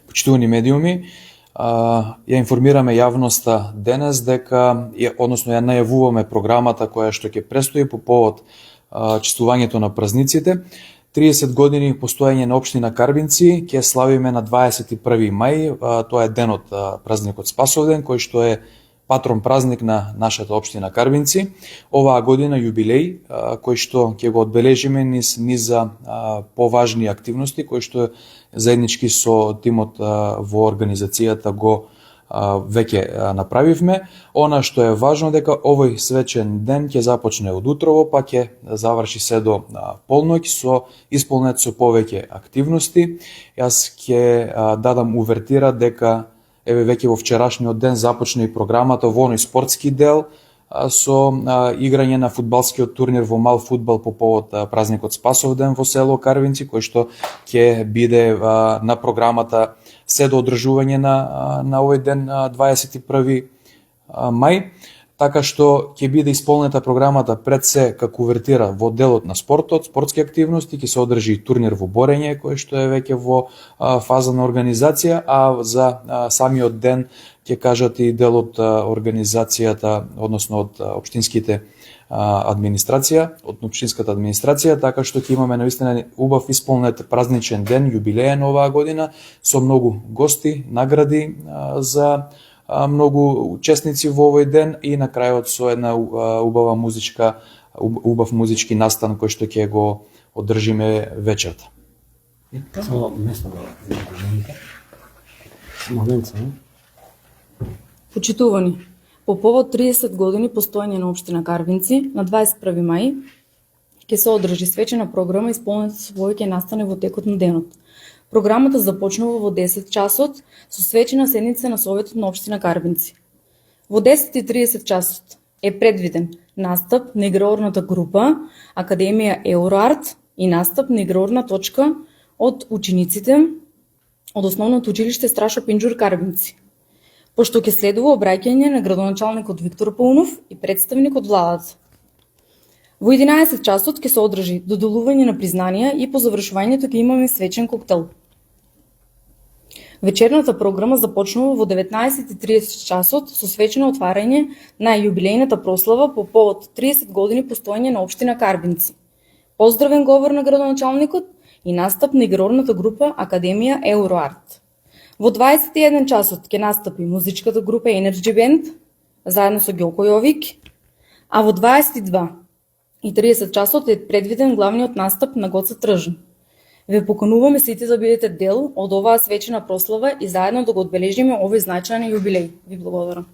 Почитувани медиуми, ја информираме јавноста денес дека, односно ја најавуваме програмата која што ќе престои по повод чествувањето на празниците. 30 години постоење на општина Карбинци ќе славиме на 21 мај, тоа е денот празникот Спасовден, кој што е патрон празник на нашата општина Карбинци. Оваа година јубилеј, кој што ќе го одбележиме низ низа поважни активности, кои што заеднички со тимот во организацијата го веќе направивме. Она што е важно дека овој свечен ден ќе започне од утрово, па ќе заврши се до полноќ со исполнет со повеќе активности. Јас ќе дадам увертира дека веќе во вчерашниот ден започна и програмата во оној спортски дел со играње на фудбалскиот турнир во мал фудбал по повод празникот Спасовден во село Карвинци, кој што ќе биде на програмата се до одржување на овој ден 21 мај, така што ќе биде исполнета програмата пред се како увертира во делот на спортот, спортски активности, ќе се одржи и турнир во борење кој што е веќе во фаза на организација, а за самиот ден ќе кажат и дел од организацијата, односно од општинската администрација, така што ќе имаме навистина убав исполнет празничен ден, јубилеен оваа година, со многу гости, награди за многу учесници во овој ден и на крајот со една убав музички настан кој што ќе го одржиме вечерта. Само место за жените. Момент само. Почитувани, по повод 30 години постоење на општина Карвинци, на 21 мај ќе се одржи свечена програма исполнета со повеќе настани во текот на денот. Програмата започнува во 10 часот со свечена седница на Советот на општина Карвинци. Во 10:30 часот е предвиден настап на играорната група Академија Евроарт и настап на играорна точка од учениците од Основното училиште Страшо Пинџур Карвинци. Пошто ќе следува обраќање на градоначалникот Виктор Паунов и представник од владата. Во 11 часот ќе се одржи доделување на признанија и по завршувањето ќе имаме свечен коктел. Вечерната програма започнува во 19:30 часот со свечено отварање на јубилејната прослава по повод 30 години постоење на општина Карбинци. Поздравен говор на градоначалникот и настап на играорната група Академија Евроарт. Во 21 часот ќе настапи музичката група Energy Band заедно со Ѓоко Јовик, а во 22:30 часот е предвиден главниот настап на Гоца Тржан. Ве покануваме сите да бидете дел од оваа свечена прослава и заедно да го одбележиме овој значаен јубилеј. Ви благодарам.